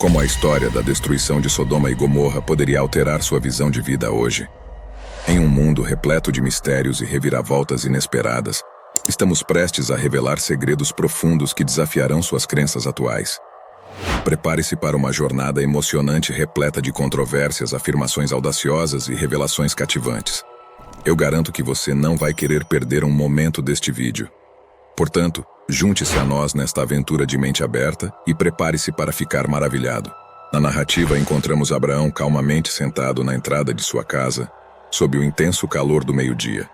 Como a história da destruição de Sodoma e Gomorra poderia alterar sua visão de vida hoje? Em um mundo repleto de mistérios e reviravoltas inesperadas, estamos prestes a revelar segredos profundos que desafiarão suas crenças atuais. Prepare-se para uma jornada emocionante repleta de controvérsias, afirmações audaciosas e revelações cativantes. Eu garanto que você não vai querer perder um momento deste vídeo. Portanto, junte-se a nós nesta aventura de mente aberta e prepare-se para ficar maravilhado. Na narrativa encontramos Abraão calmamente sentado na entrada de sua casa, sob o intenso calor do meio-dia.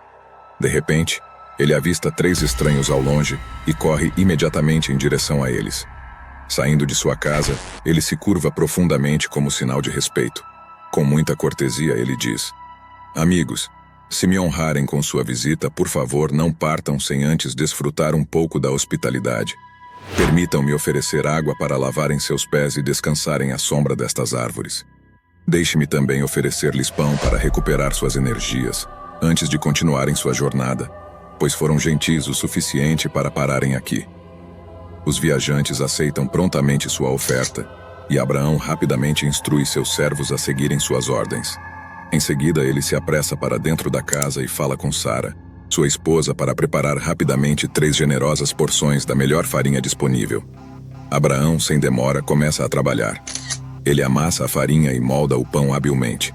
De repente, ele avista 3 estranhos ao longe e corre imediatamente em direção a eles. Saindo de sua casa, ele se curva profundamente como sinal de respeito. Com muita cortesia, ele diz: "Amigos, se me honrarem com sua visita, por favor, não partam sem antes desfrutar um pouco da hospitalidade. Permitam-me oferecer água para lavarem seus pés e descansarem à sombra destas árvores. Deixe-me também oferecer-lhes pão para recuperar suas energias, antes de continuarem sua jornada, pois foram gentis o suficiente para pararem aqui." Os viajantes aceitam prontamente sua oferta, e Abraão rapidamente instrui seus servos a seguirem suas ordens. Em seguida, ele se apressa para dentro da casa e fala com Sara, sua esposa, para preparar rapidamente 3 generosas porções da melhor farinha disponível. Abraão, sem demora, começa a trabalhar. Ele amassa a farinha e molda o pão habilmente.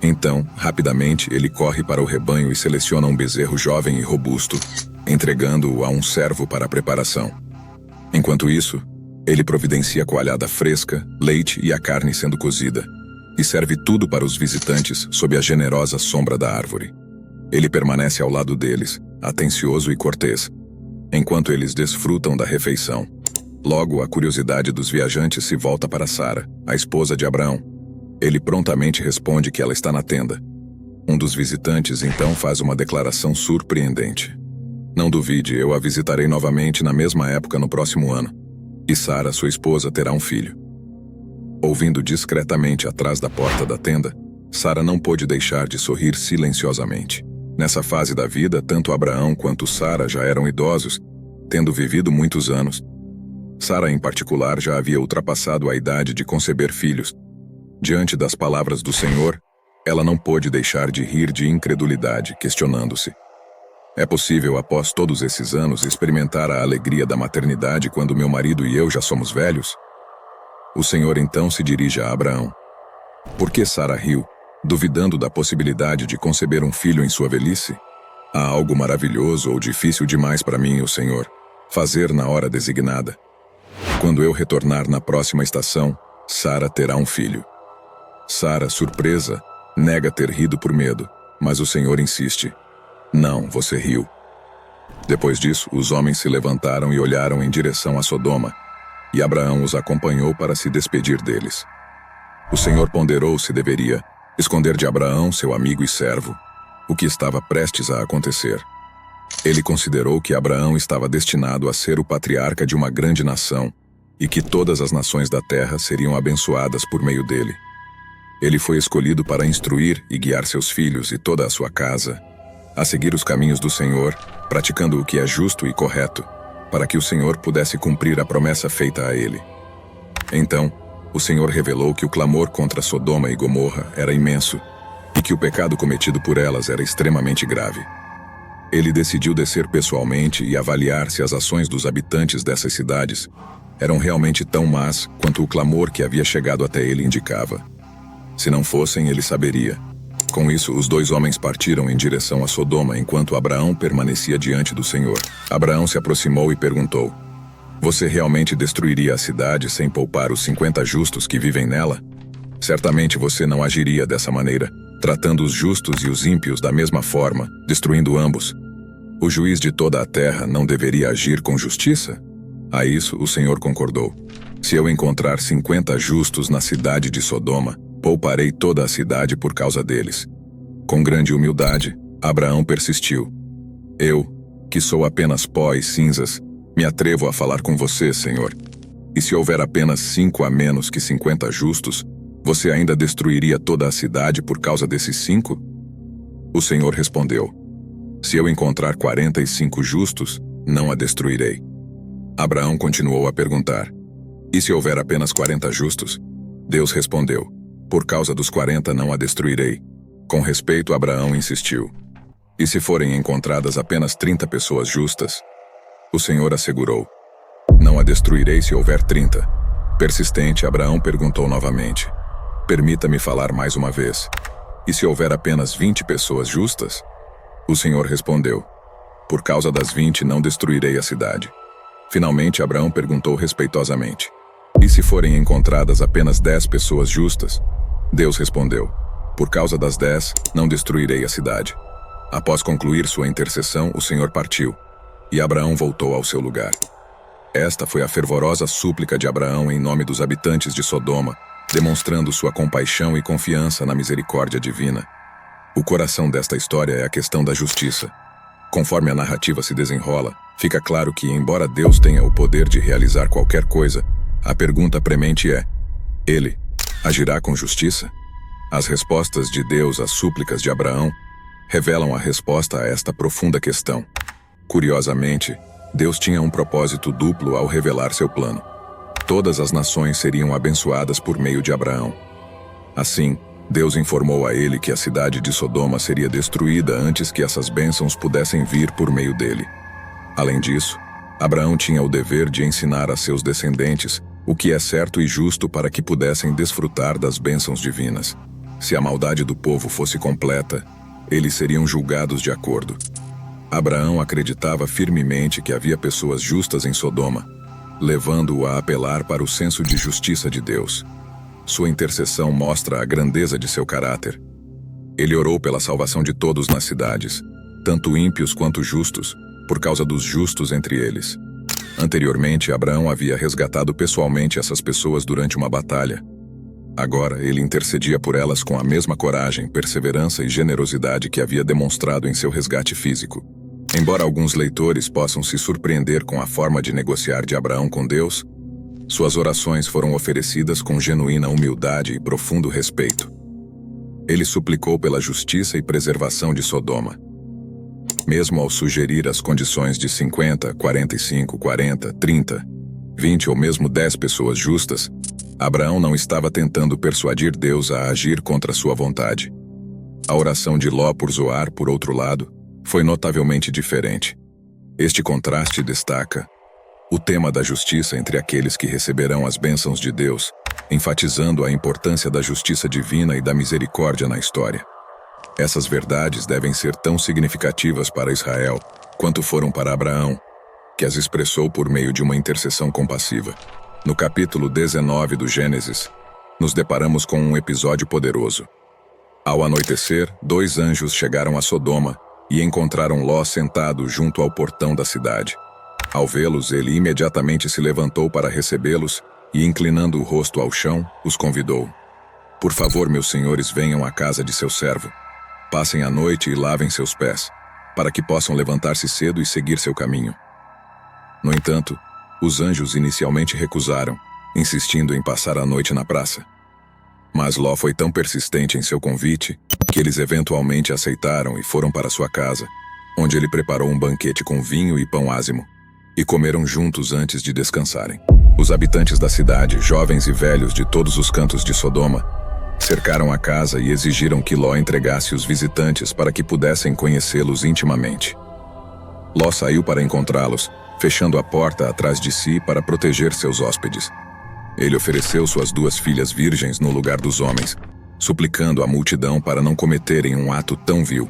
Então, rapidamente, ele corre para o rebanho e seleciona um bezerro jovem e robusto, entregando-o a um servo para a preparação. Enquanto isso, ele providencia coalhada fresca, leite e a carne sendo cozida, e serve tudo para os visitantes sob a generosa sombra da árvore. Ele permanece ao lado deles, atencioso e cortês, enquanto eles desfrutam da refeição. Logo, a curiosidade dos viajantes se volta para Sara, a esposa de Abraão. Ele prontamente responde que ela está na tenda. Um dos visitantes então faz uma declaração surpreendente: "Não duvide, eu a visitarei novamente na mesma época no próximo ano, e Sara, sua esposa, terá um filho." Ouvindo discretamente atrás da porta da tenda, Sara não pôde deixar de sorrir silenciosamente. Nessa fase da vida, tanto Abraão quanto Sara já eram idosos, tendo vivido muitos anos. Sara, em particular, já havia ultrapassado a idade de conceber filhos. Diante das palavras do Senhor, ela não pôde deixar de rir de incredulidade, questionando-se: "É possível, após todos esses anos, experimentar a alegria da maternidade quando meu marido e eu já somos velhos?" O Senhor então se dirige a Abraão. Por que Sara riu, duvidando da possibilidade de conceber um filho em sua velhice? "Há algo maravilhoso ou difícil demais para mim, o Senhor, fazer na hora designada. Quando eu retornar na próxima estação, Sara terá um filho." Sara, surpresa, nega ter rido por medo, mas o Senhor insiste: "Não, você riu." Depois disso, os homens se levantaram e olharam em direção a Sodoma, e Abraão os acompanhou para se despedir deles. O Senhor ponderou se deveria esconder de Abraão, seu amigo e servo, o que estava prestes a acontecer. Ele considerou que Abraão estava destinado a ser o patriarca de uma grande nação, e que todas as nações da terra seriam abençoadas por meio dele. Ele foi escolhido para instruir e guiar seus filhos e toda a sua casa a seguir os caminhos do Senhor, praticando o que é justo e correto, para que o Senhor pudesse cumprir a promessa feita a ele. Então, o Senhor revelou que o clamor contra Sodoma e Gomorra era imenso, e que o pecado cometido por elas era extremamente grave. Ele decidiu descer pessoalmente e avaliar se as ações dos habitantes dessas cidades eram realmente tão más quanto o clamor que havia chegado até ele indicava. Se não fossem, ele saberia. Com isso, os 2 homens partiram em direção a Sodoma enquanto Abraão permanecia diante do Senhor. Abraão se aproximou e perguntou: "Você realmente destruiria a cidade sem poupar os 50 justos que vivem nela? Certamente você não agiria dessa maneira, tratando os justos e os ímpios da mesma forma, destruindo ambos. O juiz de toda a terra não deveria agir com justiça?" A isso, o Senhor concordou: "Se eu encontrar 50 justos na cidade de Sodoma, pouparei toda a cidade por causa deles." Com grande humildade, Abraão persistiu: "Eu, que sou apenas pó e cinzas, me atrevo a falar com você, Senhor. E se houver apenas 5 a menos que 50 justos, você ainda destruiria toda a cidade por causa desses 5? O Senhor respondeu: "Se eu encontrar 45 justos, não a destruirei." Abraão continuou a perguntar: E se houver apenas 40 justos? Deus respondeu: por causa dos 40 não a destruirei. Com respeito, Abraão insistiu: e se forem encontradas apenas 30 pessoas justas? O Senhor assegurou: não a destruirei se houver 30. Persistente, Abraão perguntou novamente: permita-me falar mais uma vez. E se houver apenas 20 pessoas justas? O Senhor respondeu: por causa das 20 não destruirei a cidade. Finalmente, Abraão perguntou respeitosamente: e se forem encontradas apenas 10 pessoas justas? Deus respondeu: por causa das 10, não destruirei a cidade. Após concluir sua intercessão, o Senhor partiu, e Abraão voltou ao seu lugar. Esta foi a fervorosa súplica de Abraão em nome dos habitantes de Sodoma, demonstrando sua compaixão e confiança na misericórdia divina. O coração desta história é a questão da justiça. Conforme a narrativa se desenrola, fica claro que, embora Deus tenha o poder de realizar qualquer coisa, a pergunta premente é: Ele agirá com justiça? As respostas de Deus às súplicas de Abraão revelam a resposta a esta profunda questão. Curiosamente, Deus tinha um propósito duplo ao revelar seu plano. Todas as nações seriam abençoadas por meio de Abraão. Assim, Deus informou a ele que a cidade de Sodoma seria destruída antes que essas bênçãos pudessem vir por meio dele. Além disso, Abraão tinha o dever de ensinar a seus descendentes o que é certo e justo para que pudessem desfrutar das bênçãos divinas. Se a maldade do povo fosse completa, eles seriam julgados de acordo. Abraão acreditava firmemente que havia pessoas justas em Sodoma, levando-o a apelar para o senso de justiça de Deus. Sua intercessão mostra a grandeza de seu caráter. Ele orou pela salvação de todos nas cidades, tanto ímpios quanto justos, por causa dos justos entre eles. Anteriormente, Abraão havia resgatado pessoalmente essas pessoas durante uma batalha. Agora, ele intercedia por elas com a mesma coragem, perseverança e generosidade que havia demonstrado em seu resgate físico. Embora alguns leitores possam se surpreender com a forma de negociar de Abraão com Deus, suas orações foram oferecidas com genuína humildade e profundo respeito. Ele suplicou pela justiça e preservação de Sodoma. Mesmo ao sugerir as condições de 50, 45, 40, 30, 20 ou mesmo 10 pessoas justas, Abraão não estava tentando persuadir Deus a agir contra sua vontade. A oração de Ló por Zoar, por outro lado, foi notavelmente diferente. Este contraste destaca o tema da justiça entre aqueles que receberão as bênçãos de Deus, enfatizando a importância da justiça divina e da misericórdia na história. Essas verdades devem ser tão significativas para Israel quanto foram para Abraão, que as expressou por meio de uma intercessão compassiva. No capítulo 19 do Gênesis, nos deparamos com um episódio poderoso. Ao anoitecer, 2 anjos chegaram a Sodoma e encontraram Ló sentado junto ao portão da cidade. Ao vê-los, ele imediatamente se levantou para recebê-los e, inclinando o rosto ao chão, os convidou: por favor, meus senhores, venham à casa de seu servo. Passem a noite e lavem seus pés, para que possam levantar-se cedo e seguir seu caminho. No entanto, os anjos inicialmente recusaram, insistindo em passar a noite na praça. Mas Ló foi tão persistente em seu convite que eles eventualmente aceitaram e foram para sua casa, onde ele preparou um banquete com vinho e pão ázimo, e comeram juntos antes de descansarem. Os habitantes da cidade, jovens e velhos de todos os cantos de Sodoma, cercaram a casa e exigiram que Ló entregasse os visitantes para que pudessem conhecê-los intimamente. Ló saiu para encontrá-los, fechando a porta atrás de si para proteger seus hóspedes. Ele ofereceu suas 2 filhas virgens no lugar dos homens, suplicando à multidão para não cometerem um ato tão vil.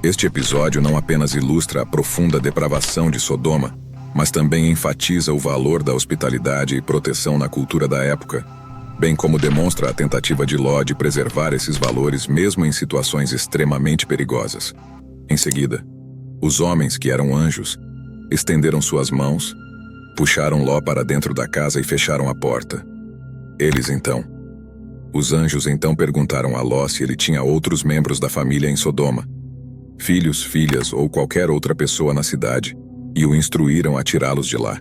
Este episódio não apenas ilustra a profunda depravação de Sodoma, mas também enfatiza o valor da hospitalidade e proteção na cultura da época, bem como demonstra a tentativa de Ló de preservar esses valores mesmo em situações extremamente perigosas. Em seguida, os homens, que eram anjos, estenderam suas mãos, puxaram Ló para dentro da casa e fecharam a porta. Os anjos então perguntaram a Ló se ele tinha outros membros da família em Sodoma, filhos, filhas ou qualquer outra pessoa na cidade, e o instruíram a tirá-los de lá.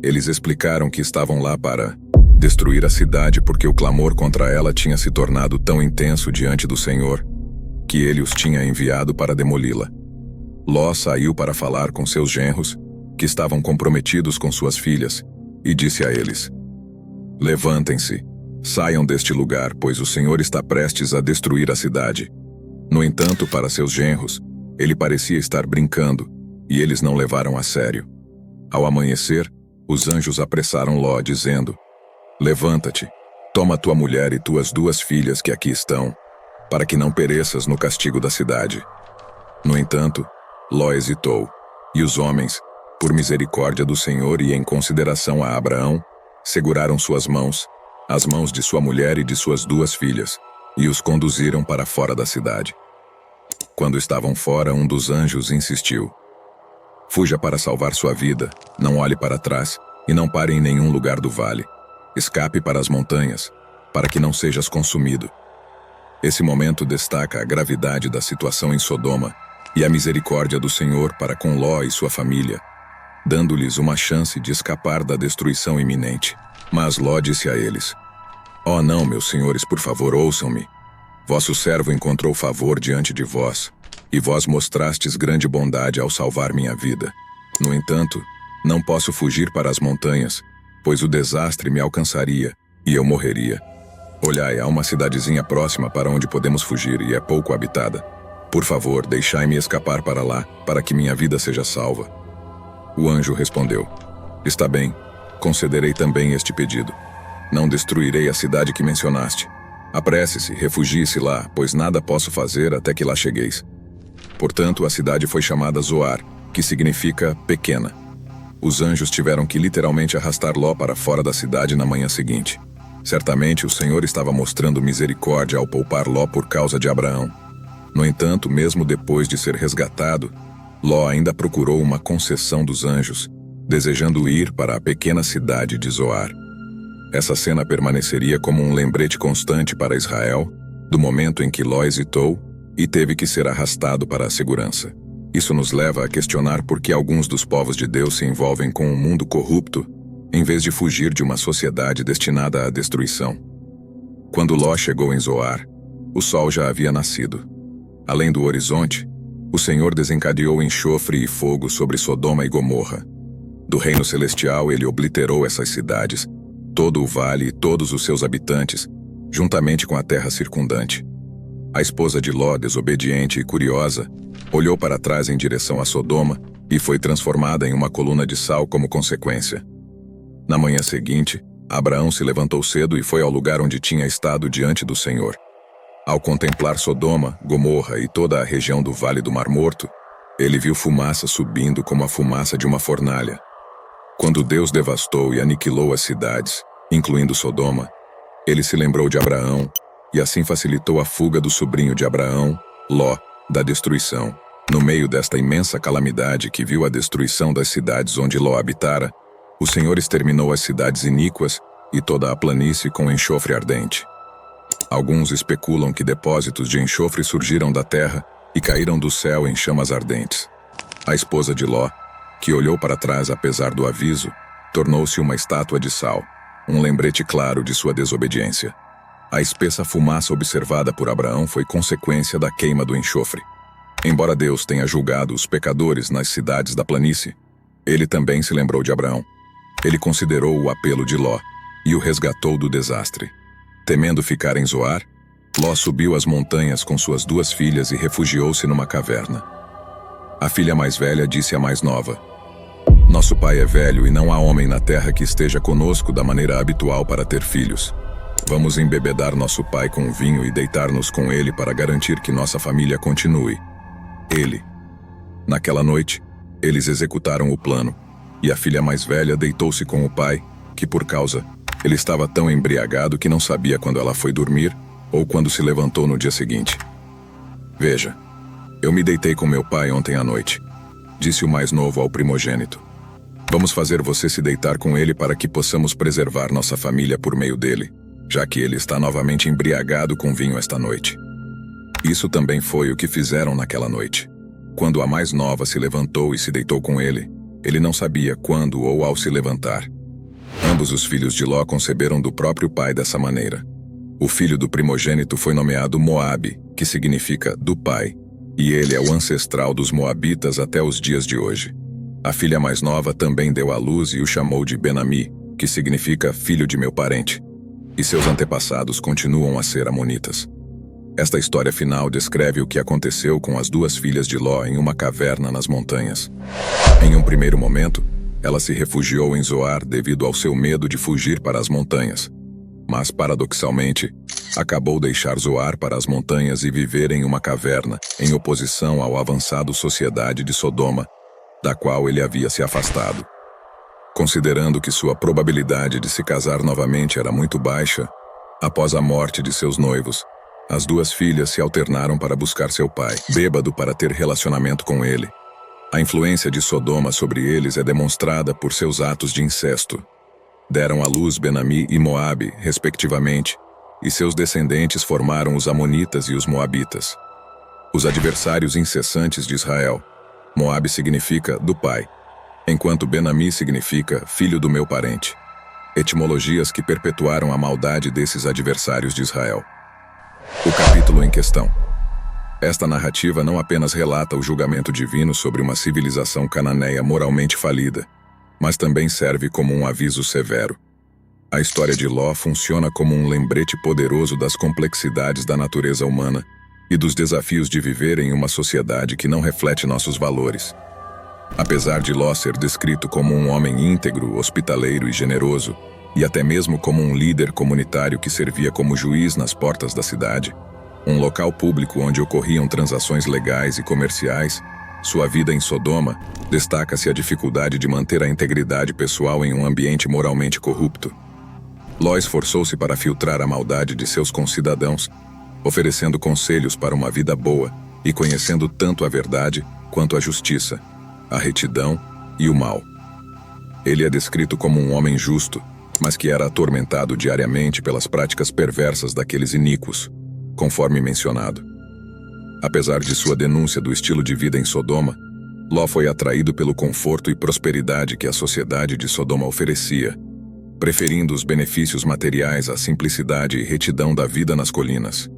Eles explicaram que estavam lá para destruir a cidade porque o clamor contra ela tinha se tornado tão intenso diante do Senhor, que ele os tinha enviado para demoli-la. Ló saiu para falar com seus genros, que estavam comprometidos com suas filhas, e disse a eles: Levantem-se, saiam deste lugar, pois o Senhor está prestes a destruir a cidade. No entanto, para seus genros, ele parecia estar brincando, e eles não levaram a sério. Ao amanhecer, os anjos apressaram Ló, dizendo: Levanta-te, toma tua mulher e tuas 2 filhas que aqui estão, para que não pereças no castigo da cidade. No entanto, Ló hesitou, e os homens, por misericórdia do Senhor e em consideração a Abraão, seguraram suas mãos, as mãos de sua mulher e de suas 2 filhas, e os conduziram para fora da cidade. Quando estavam fora, um dos anjos insistiu: Fuja para salvar sua vida, não olhe para trás, e não pare em nenhum lugar do vale. Escape para as montanhas, para que não sejas consumido. Esse momento destaca a gravidade da situação em Sodoma e a misericórdia do Senhor para com Ló e sua família, dando-lhes uma chance de escapar da destruição iminente. Mas Ló disse a eles: Oh não, meus senhores, por favor, ouçam-me. Vosso servo encontrou favor diante de vós, e vós mostrastes grande bondade ao salvar minha vida. No entanto, não posso fugir para as montanhas, pois o desastre me alcançaria, e eu morreria. Olhai, há uma cidadezinha próxima para onde podemos fugir, e é pouco habitada. Por favor, deixai-me escapar para lá, para que minha vida seja salva. O anjo respondeu: Está bem, concederei também este pedido. Não destruirei a cidade que mencionaste. Apresse-se, refugie-se lá, pois nada posso fazer até que lá chegueis. Portanto, a cidade foi chamada Zoar, que significa pequena. Os anjos tiveram que literalmente arrastar Ló para fora da cidade na manhã seguinte. Certamente o Senhor estava mostrando misericórdia ao poupar Ló por causa de Abraão. No entanto, mesmo depois de ser resgatado, Ló ainda procurou uma concessão dos anjos, desejando ir para a pequena cidade de Zoar. Essa cena permaneceria como um lembrete constante para Israel, do momento em que Ló hesitou e teve que ser arrastado para a segurança. Isso nos leva a questionar por que alguns dos povos de Deus se envolvem com um mundo corrupto, em vez de fugir de uma sociedade destinada à destruição. Quando Ló chegou em Zoar, o sol já havia nascido. Além do horizonte, o Senhor desencadeou enxofre e fogo sobre Sodoma e Gomorra. Do reino celestial ele obliterou essas cidades, todo o vale e todos os seus habitantes, juntamente com a terra circundante. A esposa de Ló, desobediente e curiosa, olhou para trás em direção a Sodoma e foi transformada em uma coluna de sal como consequência. Na manhã seguinte, Abraão se levantou cedo e foi ao lugar onde tinha estado diante do Senhor. Ao contemplar Sodoma, Gomorra e toda a região do Vale do Mar Morto, ele viu fumaça subindo como a fumaça de uma fornalha. Quando Deus devastou e aniquilou as cidades, incluindo Sodoma, ele se lembrou de Abraão e assim facilitou a fuga do sobrinho de Abraão, Ló, da destruição. No meio desta imensa calamidade que viu a destruição das cidades onde Ló habitara, o Senhor exterminou as cidades iníquas e toda a planície com enxofre ardente. Alguns especulam que depósitos de enxofre surgiram da terra e caíram do céu em chamas ardentes. A esposa de Ló, que olhou para trás apesar do aviso, tornou-se uma estátua de sal, um lembrete claro de sua desobediência. A espessa fumaça observada por Abraão foi consequência da queima do enxofre. Embora Deus tenha julgado os pecadores nas cidades da planície, ele também se lembrou de Abraão. Ele considerou o apelo de Ló e o resgatou do desastre. Temendo ficar em Zoar, Ló subiu as montanhas com suas 2 filhas e refugiou-se numa caverna. A filha mais velha disse à mais nova: Nosso pai é velho e não há homem na terra que esteja conosco da maneira habitual para ter filhos. Vamos embebedar nosso pai com vinho e deitar-nos com ele para garantir que nossa família continue. Naquela noite, eles executaram o plano, e a filha mais velha deitou-se com o pai, que ele estava tão embriagado que não sabia quando ela foi dormir ou quando se levantou no dia seguinte. Veja, eu me deitei com meu pai ontem à noite, disse o mais novo ao primogênito. Vamos fazer você se deitar com ele para que possamos preservar nossa família por meio dele, já que ele está novamente embriagado com vinho esta noite. Isso também foi o que fizeram naquela noite. Quando a mais nova se levantou e se deitou com ele, ele não sabia quando ou ao se levantar. Ambos os filhos de Ló conceberam do próprio pai dessa maneira. O filho do primogênito foi nomeado Moabe, que significa do pai, e ele é o ancestral dos moabitas até os dias de hoje. A filha mais nova também deu à luz e o chamou de Ben-Ami, que significa filho de meu parente, e seus antepassados continuam a ser amonitas. Esta história final descreve o que aconteceu com as duas filhas de Ló em uma caverna nas montanhas. Em um primeiro momento, ela se refugiou em Zoar devido ao seu medo de fugir para as montanhas. Mas, paradoxalmente, acabou deixar Zoar para as montanhas e viver em uma caverna, em oposição ao avançado sociedade de Sodoma, da qual ele havia se afastado. Considerando que sua probabilidade de se casar novamente era muito baixa, após a morte de seus noivos, as duas filhas se alternaram para buscar seu pai, bêbado, para ter relacionamento com ele. A influência de Sodoma sobre eles é demonstrada por seus atos de incesto. Deram à luz Ben-Ammi e Moabe, respectivamente, e seus descendentes formaram os Amonitas e os Moabitas. Os adversários incessantes de Israel. Moabe significa do pai, enquanto Ben-Ammi significa filho do meu parente. Etimologias que perpetuaram a maldade desses adversários de Israel. O capítulo em questão. Esta narrativa não apenas relata o julgamento divino sobre uma civilização cananeia moralmente falida, mas também serve como um aviso severo. A história de Ló funciona como um lembrete poderoso das complexidades da natureza humana e dos desafios de viver em uma sociedade que não reflete nossos valores. Apesar de Ló ser descrito como um homem íntegro, hospitaleiro e generoso, e até mesmo como um líder comunitário que servia como juiz nas portas da cidade, um local público onde ocorriam transações legais e comerciais, sua vida em Sodoma destaca-se a dificuldade de manter a integridade pessoal em um ambiente moralmente corrupto. Ló esforçou-se para filtrar a maldade de seus concidadãos, oferecendo conselhos para uma vida boa e conhecendo tanto a verdade quanto a justiça, a retidão e o mal. Ele é descrito como um homem justo, mas que era atormentado diariamente pelas práticas perversas daqueles iníquos, conforme mencionado. Apesar de sua denúncia do estilo de vida em Sodoma, Ló foi atraído pelo conforto e prosperidade que a sociedade de Sodoma oferecia, preferindo os benefícios materiais à simplicidade e retidão da vida nas colinas.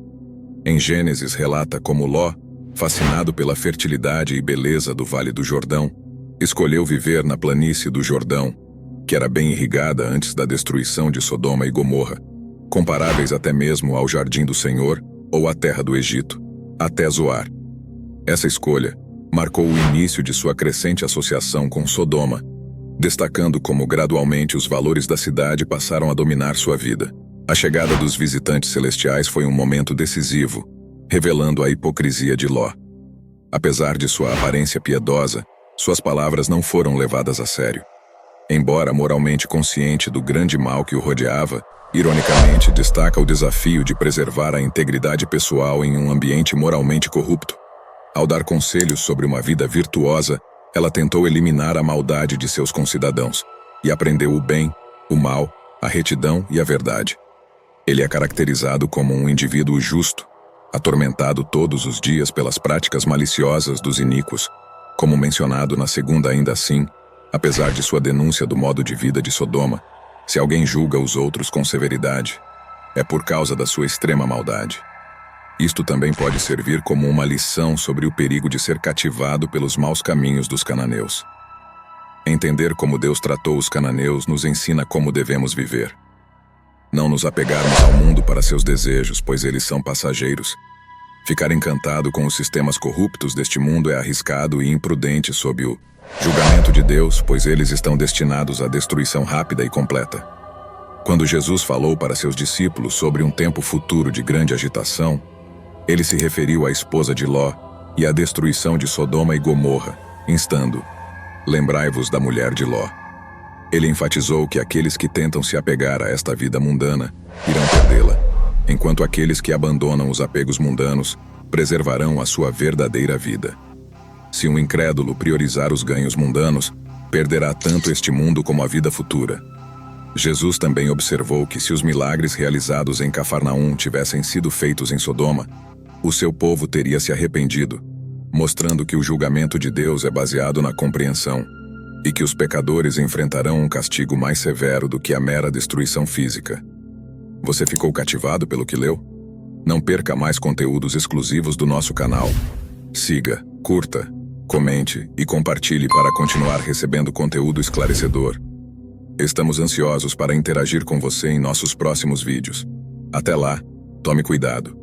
Em Gênesis relata como Ló, fascinado pela fertilidade e beleza do Vale do Jordão, escolheu viver na planície do Jordão, que era bem irrigada antes da destruição de Sodoma e Gomorra, comparáveis até mesmo ao Jardim do Senhor ou à terra do Egito, até Zoar. Essa escolha marcou o início de sua crescente associação com Sodoma, destacando como gradualmente os valores da cidade passaram a dominar sua vida. A chegada dos visitantes celestiais foi um momento decisivo, revelando a hipocrisia de Ló. Apesar de sua aparência piedosa, suas palavras não foram levadas a sério. Embora moralmente consciente do grande mal que o rodeava, ironicamente destaca o desafio de preservar a integridade pessoal em um ambiente moralmente corrupto. Ao dar conselhos sobre uma vida virtuosa, ela tentou eliminar a maldade de seus concidadãos e aprendeu o bem, o mal, a retidão e a verdade. Ele é caracterizado como um indivíduo justo, atormentado todos os dias pelas práticas maliciosas dos iníquos, como mencionado na segunda. Ainda assim, apesar de sua denúncia do modo de vida de Sodoma, se alguém julga os outros com severidade, é por causa da sua extrema maldade. Isto também pode servir como uma lição sobre o perigo de ser cativado pelos maus caminhos dos cananeus. Entender como Deus tratou os cananeus nos ensina como devemos viver. Não nos apegarmos ao mundo para seus desejos, pois eles são passageiros. Ficar encantado com os sistemas corruptos deste mundo é arriscado e imprudente sob o julgamento de Deus, pois eles estão destinados à destruição rápida e completa. Quando Jesus falou para seus discípulos sobre um tempo futuro de grande agitação, ele se referiu à esposa de Ló e à destruição de Sodoma e Gomorra, instando: lembrai-vos da mulher de Ló. Ele enfatizou que aqueles que tentam se apegar a esta vida mundana irão perdê-la, enquanto aqueles que abandonam os apegos mundanos preservarão a sua verdadeira vida. Se um incrédulo priorizar os ganhos mundanos, perderá tanto este mundo como a vida futura. Jesus também observou que se os milagres realizados em Cafarnaum tivessem sido feitos em Sodoma, o seu povo teria se arrependido, mostrando que o julgamento de Deus é baseado na compreensão, e que os pecadores enfrentarão um castigo mais severo do que a mera destruição física. Você ficou cativado pelo que leu? Não perca mais conteúdos exclusivos do nosso canal. Siga, curta, comente e compartilhe para continuar recebendo conteúdo esclarecedor. Estamos ansiosos para interagir com você em nossos próximos vídeos. Até lá, tome cuidado.